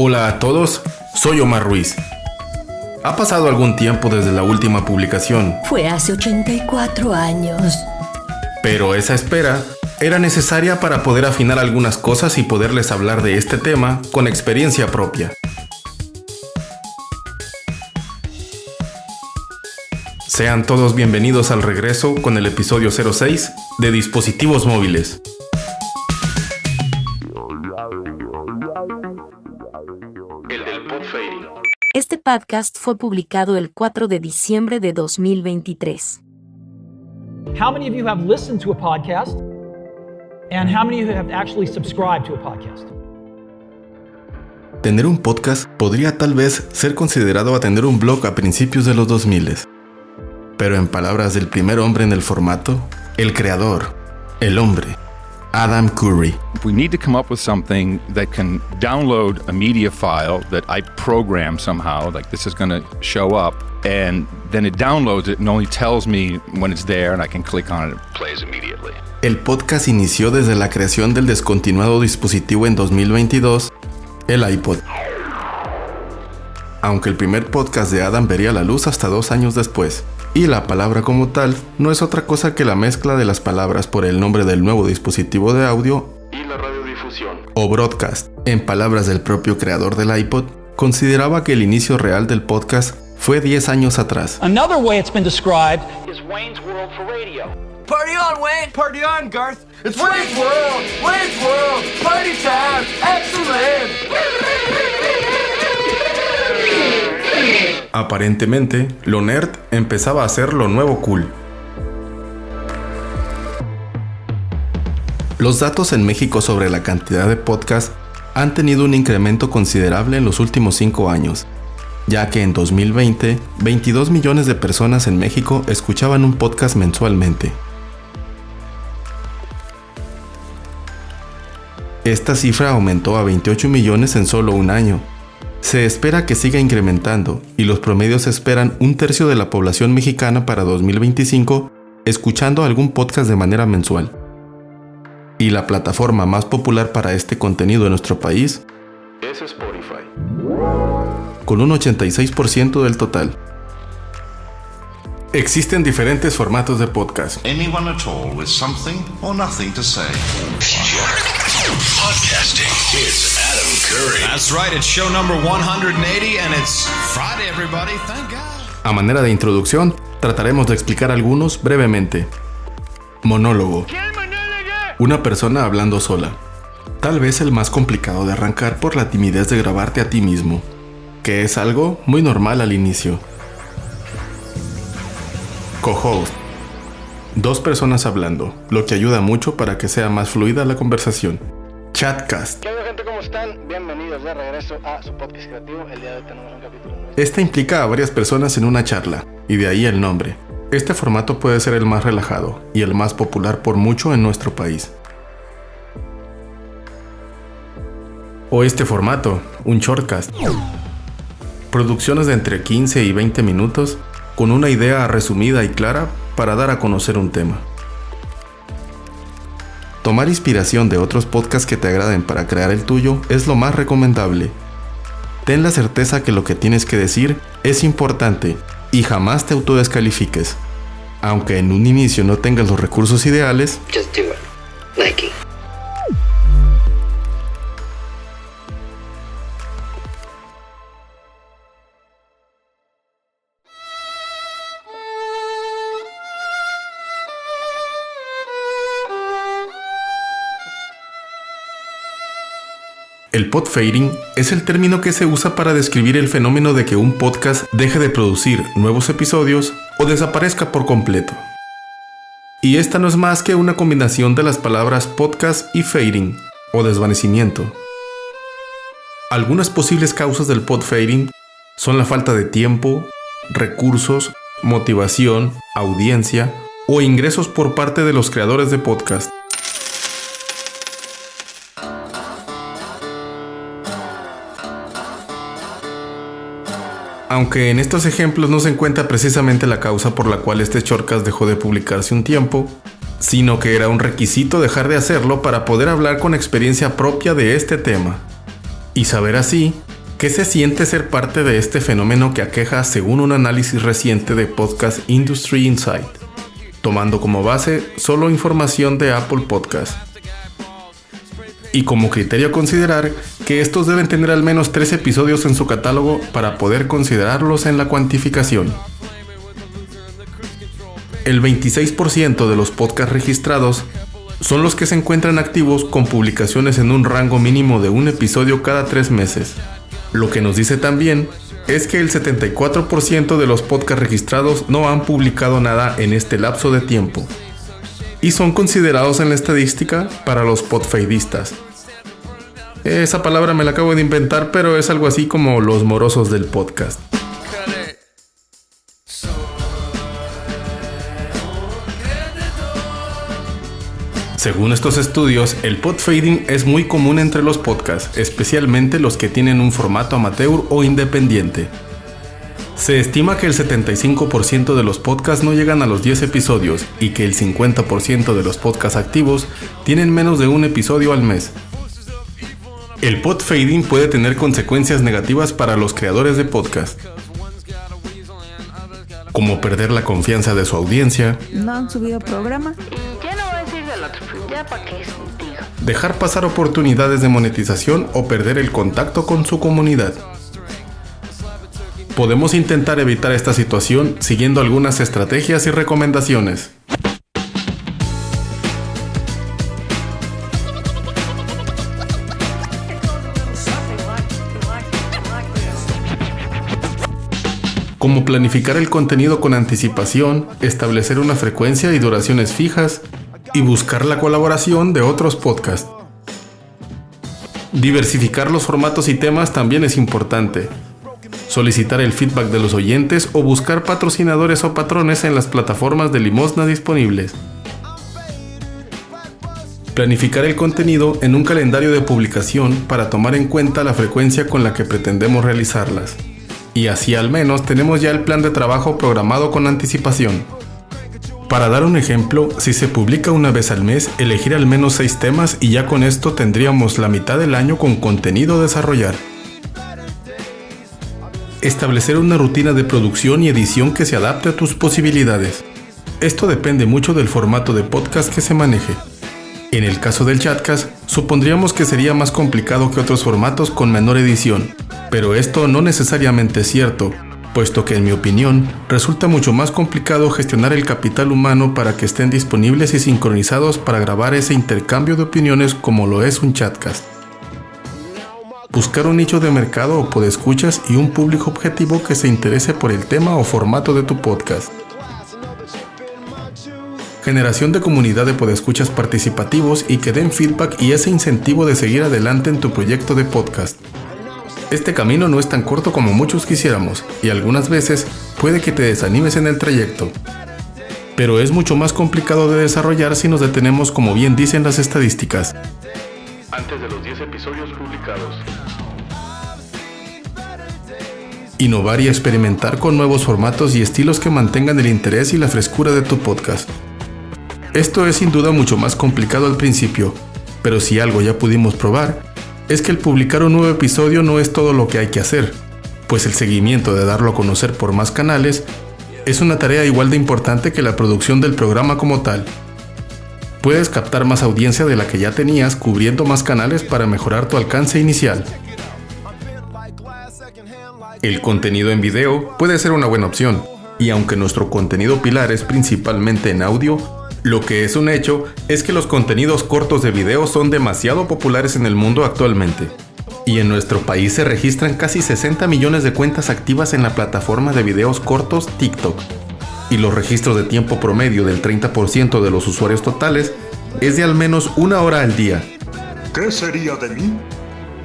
Hola a todos, soy Omar Ruiz. Ha pasado algún tiempo desde la última publicación. Fue hace 84 años. Pero esa espera era necesaria para poder afinar algunas cosas y poderles hablar de este tema con experiencia propia. Sean todos bienvenidos al regreso con el episodio 06 de Dispositivos Móviles. El del podfading. Este podcast fue publicado el 4 de diciembre de 2023. How many of you have listened to a podcast? And how many of you have actually subscribed to a podcast? Tener un podcast podría tal vez ser considerado a tener un blog a principios de los 2000. Pero en palabras del primer hombre en el formato, el creador, el hombre, Adam Curry. We need to come up with something that can download a media file that I program somehow, like this is going to show up, and then it downloads it and only tells me when it's there and I can click on it and it plays immediately. El podcast inició desde la creación del descontinuado dispositivo en 2022, el iPod. Aunque el primer podcast de Adam vería la luz hasta 2 años después. Y la palabra como tal no es otra cosa que la mezcla de las palabras por el nombre del nuevo dispositivo de audio y la radiodifusión, o broadcast. En palabras del propio creador del iPod, consideraba que el inicio real del podcast fue 10 años atrás. Another way it's been described is Wayne's World for radio. Party on, Wayne! Party on, Garth! It's Wayne's World! Wayne's World! Party time! Excellent! Aparentemente, lo nerd empezaba a ser lo nuevo cool. Los datos en México sobre la cantidad de podcasts han tenido un incremento considerable en los últimos 5 años, ya que en 2020, 22 millones de personas en México escuchaban un podcast mensualmente. Esta cifra aumentó a 28 millones en solo un año. Se espera que siga incrementando y los promedios esperan 1/3 de la población mexicana para 2025 escuchando algún podcast de manera mensual. Y la plataforma más popular para este contenido en nuestro país es Spotify, con un 86% del total. Existen diferentes formatos de podcast. Anyone at all with something or nothing to say. Podcasting. It's Adam Curry. That's right, it's show number 180 and it's Friday, everybody. Thank God. A manera de introducción, trataremos de explicar algunos brevemente. Monólogo. Una persona hablando sola. Tal vez el más complicado de arrancar por la timidez de grabarte a ti mismo, que es algo muy normal al inicio. Co-host. 2 personas hablando, lo que ayuda mucho para que sea más fluida la conversación. Chatcast. ¿Qué onda, gente? ¿Cómo están? Bienvenidos de regreso a su podcast creativo. El día de hoy tenemos un capítulo nuevo. Esta implica a varias personas en una charla, y de ahí el nombre. Este formato puede ser el más relajado y el más popular por mucho en nuestro país. O este formato, un shortcast. Producciones de entre 15 y 20 minutos con una idea resumida y clara para dar a conocer un tema. Tomar inspiración de otros podcasts que te agraden para crear el tuyo es lo más recomendable. Ten la certeza que lo que tienes que decir es importante y jamás te autodescalifiques. Aunque en un inicio no tengas los recursos ideales, Just do it. Nike. el podfading es el término que se usa para describir el fenómeno de que un podcast deje de producir nuevos episodios o desaparezca por completo. Y esta no es más que una combinación de las palabras podcast y fading, o desvanecimiento. Algunas posibles causas del podfading son la falta de tiempo, recursos, motivación, audiencia o ingresos por parte de los creadores de podcast. Aunque en estos ejemplos no se encuentra precisamente la causa por la cual este shortcast dejó de publicarse un tiempo, sino que era un requisito dejar de hacerlo para poder hablar con experiencia propia de este tema, y saber así ¿Qué se siente ser parte de este fenómeno que aqueja según un análisis reciente de Podcast Industry Insight, tomando como base solo información de Apple Podcast? Y como criterio a considerar que estos deben tener al menos 3 episodios en su catálogo para poder considerarlos en la cuantificación. El 26% de los podcasts registrados son los que se encuentran activos con publicaciones en un rango mínimo de un episodio cada 3 meses. Lo que nos dice también es que el 74% de los podcasts registrados no han publicado nada en este lapso de tiempo y son considerados en la estadística para los podfeidistas. Esa palabra me la acabo de inventar, pero es algo así como los morosos del podcast. Según estos estudios, el podfading es muy común entre los podcasts, especialmente los que tienen un formato amateur o independiente. Se estima que el 75% de los podcasts no llegan a los 10 episodios y que el 50% de los podcasts activos tienen menos de un episodio al mes. El podfading puede tener consecuencias negativas para los creadores de podcast, como perder la confianza de su audiencia, no han subido programa, ya no voy a decir del otro, ya para qué es contigo, dejar pasar oportunidades de monetización o perder el contacto con su comunidad. Podemos intentar evitar esta situación siguiendo algunas estrategias y recomendaciones. Como planificar el contenido con anticipación, establecer una frecuencia y duraciones fijas, y buscar la colaboración de otros podcasts. Diversificar los formatos y temas también es importante. Solicitar el feedback de los oyentes o buscar patrocinadores o patrones en las plataformas de limosna disponibles. Planificar el contenido en un calendario de publicación para tomar en cuenta la frecuencia con la que pretendemos realizarlas. Y así al menos tenemos ya el plan de trabajo programado con anticipación. Para dar un ejemplo, si se publica una vez al mes, elegir al menos 6 temas y ya con esto tendríamos la mitad del año con contenido a desarrollar. Establecer una rutina de producción y edición que se adapte a tus posibilidades. Esto depende mucho del formato de podcast que se maneje. En el caso del Chatcast, supondríamos que sería más complicado que otros formatos con menor edición, pero esto no necesariamente es cierto, puesto que en mi opinión resulta mucho más complicado gestionar el capital humano para que estén disponibles y sincronizados para grabar ese intercambio de opiniones como lo es un Chatcast. Buscar un nicho de mercado o podescuchas y un público objetivo que se interese por el tema o formato de tu podcast. Generación de comunidad de podescuchas participativos y que den feedback y ese incentivo de seguir adelante en tu proyecto de podcast. Este camino no es tan corto como muchos quisiéramos y algunas veces puede que te desanimes en el trayecto. Pero es mucho más complicado de desarrollar si nos detenemos, como bien dicen las estadísticas, antes de los 10 episodios publicados. Innovar y experimentar con nuevos formatos y estilos que mantengan el interés y la frescura de tu podcast. Esto es sin duda mucho más complicado al principio, pero si algo ya pudimos probar, es que el publicar un nuevo episodio no es todo lo que hay que hacer, pues el seguimiento de darlo a conocer por más canales es una tarea igual de importante que la producción del programa como tal. Puedes captar más audiencia de la que ya tenías cubriendo más canales para mejorar tu alcance inicial. El contenido en video puede ser una buena opción, y aunque nuestro contenido pilar es principalmente en audio, lo que es un hecho es que los contenidos cortos de video son demasiado populares en el mundo actualmente. Y en nuestro país se registran casi 60 millones de cuentas activas en la plataforma de videos cortos TikTok. Y los registros de tiempo promedio del 30% de los usuarios totales es de al menos 1 hora al día. ¿Qué sería de mí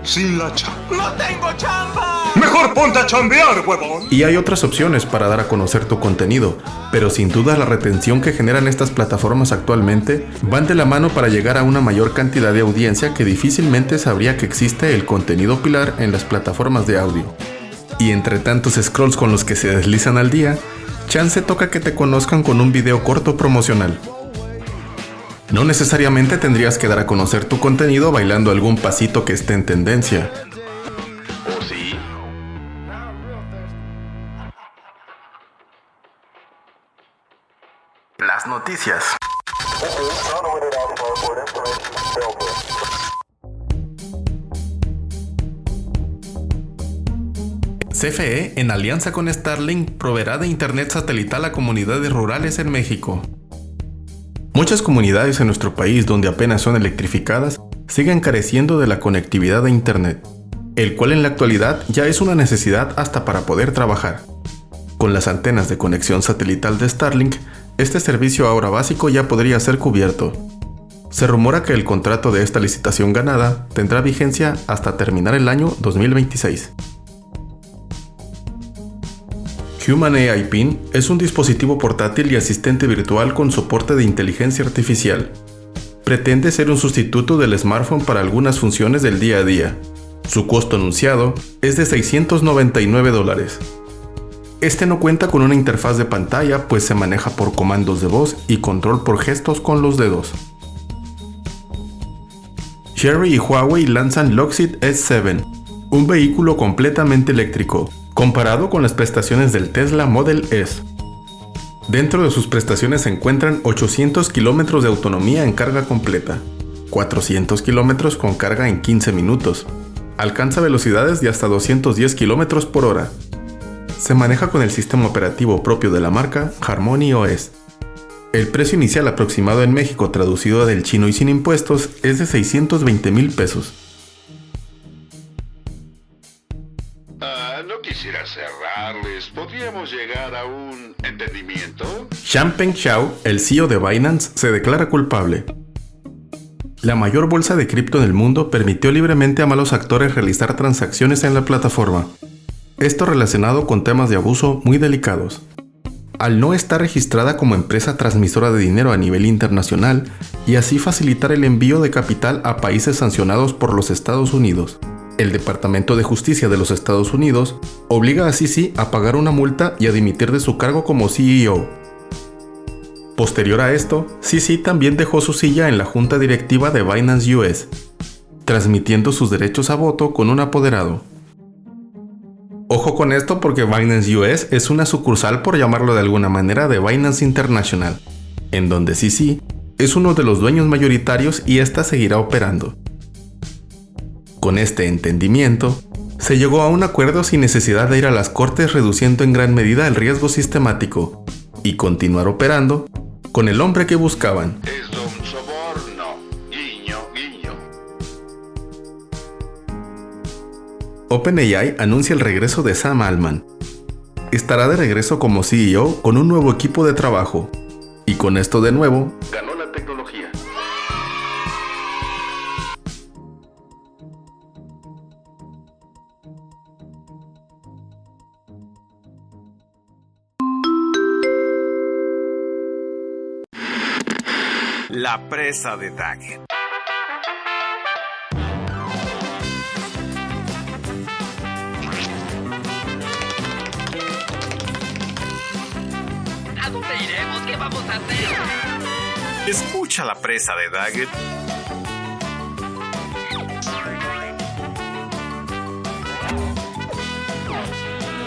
sin la chamba? ¡No tengo chamba! ¡Mejor ponte a chambear, huevón! Y hay otras opciones para dar a conocer tu contenido, pero sin duda la retención que generan estas plataformas actualmente van de la mano para llegar a una mayor cantidad de audiencia que difícilmente sabría que existe el contenido pilar en las plataformas de audio. Y entre tantos scrolls con los que se deslizan al día, chance toca que te conozcan con un video corto promocional. No necesariamente tendrías que dar a conocer tu contenido bailando algún pasito que esté en tendencia. ¿O sí? noticias. CFE, en alianza con Starlink, proveerá de internet satelital a comunidades rurales en México. Muchas comunidades en nuestro país donde apenas son electrificadas siguen careciendo de la conectividad de internet, el cual en la actualidad ya es una necesidad hasta para poder trabajar. Con las antenas de conexión satelital de Starlink, este servicio ahora básico ya podría ser cubierto. Se rumora que el contrato de esta licitación ganada tendrá vigencia hasta terminar el año 2026. Human AI Pin es un dispositivo portátil y asistente virtual con soporte de inteligencia artificial. Pretende ser un sustituto del smartphone para algunas funciones del día a día. Su costo anunciado es de $699. Este no cuenta con una interfaz de pantalla, pues se maneja por comandos de voz y control por gestos con los dedos. Chery y Huawei lanzan Loxit S7, un vehículo completamente eléctrico, comparado con las prestaciones del Tesla Model S. Dentro de sus prestaciones se encuentran 800 km de autonomía en carga completa, 400 km con carga en 15 minutos. Alcanza velocidades de hasta 210 km por hora. Se maneja con el sistema operativo propio de la marca, Harmony OS. El precio inicial aproximado en México, traducido del chino y sin impuestos, es de 620,000 pesos. No quisiera cerrarles. ¿Podríamos llegar a un entendimiento? Changpeng Zhao, el CEO de Binance, se declara culpable. La mayor bolsa de cripto en el mundo permitió libremente a malos actores realizar transacciones en la plataforma. Esto relacionado con temas de abuso muy delicados. Al no estar registrada como empresa transmisora de dinero a nivel internacional y así facilitar el envío de capital a países sancionados por los Estados Unidos, el Departamento de Justicia de los Estados Unidos obliga a Sisi a pagar una multa y a dimitir de su cargo como CEO. Posterior a esto, Sisi también dejó su silla en la junta directiva de Binance US, transmitiendo sus derechos a voto con un apoderado. Ojo con esto porque Binance US es una sucursal, por llamarlo de alguna manera, de Binance International, en donde Sisi es uno de los dueños mayoritarios y ésta seguirá operando. Con este entendimiento, se llegó a un acuerdo sin necesidad de ir a las cortes, reduciendo en gran medida el riesgo sistemático y continuar operando con el hombre que buscaban. Es un soborno. Guiño, guiño. OpenAI anuncia el regreso de Sam Altman. Estará de regreso como CEO con un nuevo equipo de trabajo. Y con esto de nuevo, Ganó la tecnología. La presa de Daggett. ¿A dónde iremos? ¿Qué vamos a hacer? Escucha la presa de Daggett.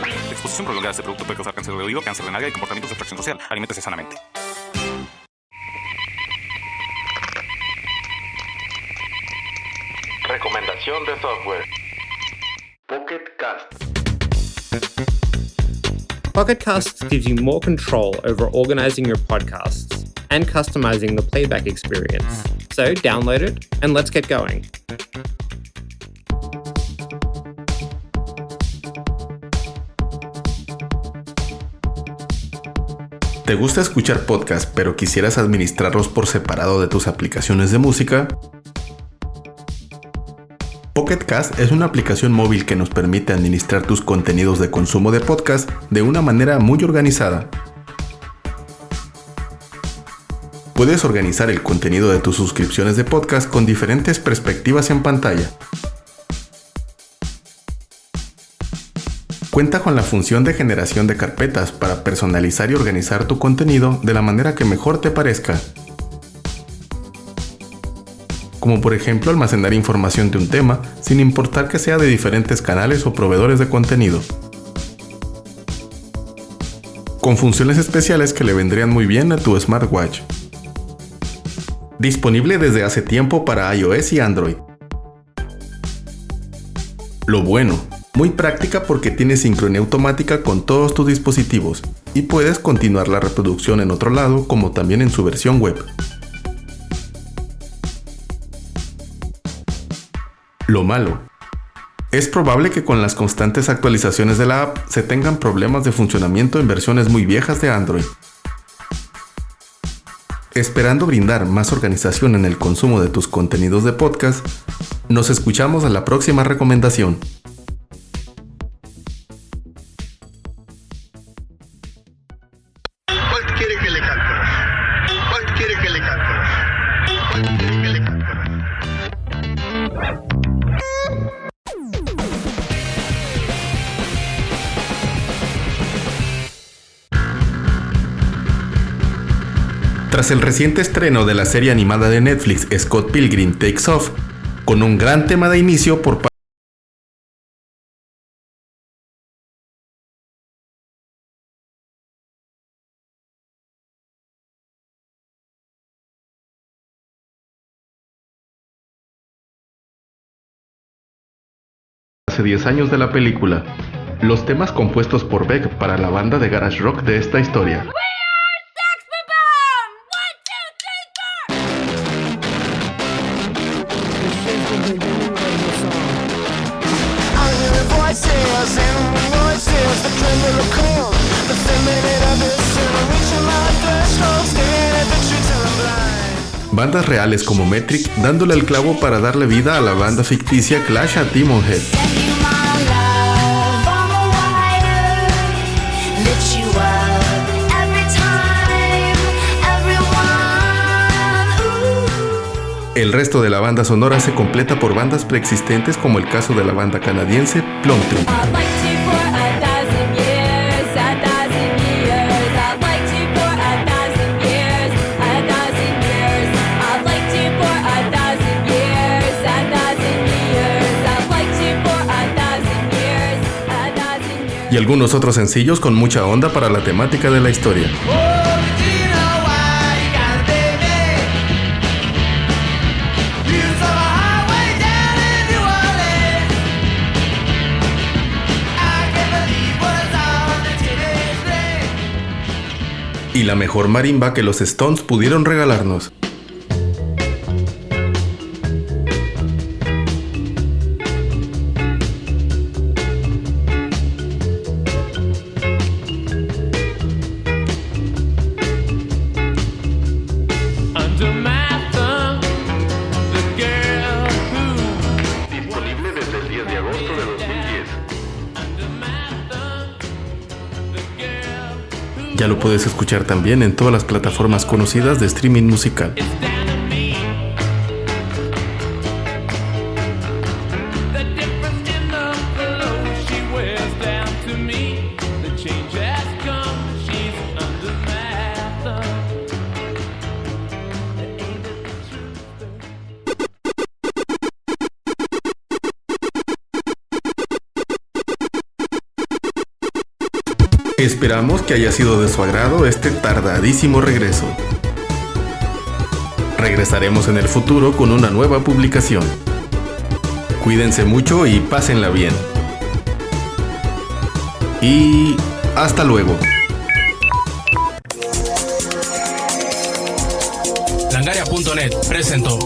La exposición prolongada a este producto puede causar cáncer de oído, cáncer de nalga y comportamientos de fracción social. Aliméntese sanamente. Recomendación de software. Pocket Cast. Pocket Casts gives you more control over organizing your podcasts and customizing the playback experience. So download it and let's get going. ¿Te gusta escuchar podcasts pero quisieras administrarlos por separado de tus aplicaciones de música? Pocket Cast es una aplicación móvil que nos permite administrar tus contenidos de consumo de podcast de una manera muy organizada. Puedes organizar el contenido de tus suscripciones de podcast con diferentes perspectivas en pantalla. Cuenta con la función de generación de carpetas para personalizar y organizar tu contenido de la manera que mejor te parezca. Como por ejemplo almacenar información de un tema sin importar que sea de diferentes canales o proveedores de contenido. con funciones especiales que le vendrían muy bien a tu smartwatch. Disponible desde hace tiempo para iOS y Android. Lo bueno, muy práctica porque tiene sincronía automática con todos tus dispositivos y puedes continuar la reproducción en otro lado como también en su versión web. Lo malo. Es probable que con las constantes actualizaciones de la app se tengan problemas de funcionamiento en versiones muy viejas de Android. Esperando brindar más organización en el consumo de tus contenidos de podcast, nos escuchamos a la próxima recomendación. ¿Cuál quiere que le cante? ¿Cuál quiere que le cante? ¿Cuál quiere que le cante? Tras el reciente estreno de la serie animada de Netflix Scott Pilgrim Takes Off, con un gran tema de inicio por parte hace 10 años de la película, los temas compuestos por Beck para la banda de garage rock de esta historia. Bandas reales como Metric dándole el clavo para darle vida a la banda ficticia Clash a Demon Head. El resto de la banda sonora se completa por bandas preexistentes como el caso de la banda canadiense Plum Tree. Y algunos otros sencillos con mucha onda para la temática de la historia. Y la mejor marimba que los Stones pudieron regalarnos. Disponible desde el 10 de agosto de 2010. Ya lo puedes escuchar también en todas las plataformas conocidas de streaming musical. Esperamos que haya sido de su agrado este tardadísimo regreso. Regresaremos en el futuro con una nueva publicación. Cuídense mucho y pásenla bien. Y hasta luego. Langaria.net presentó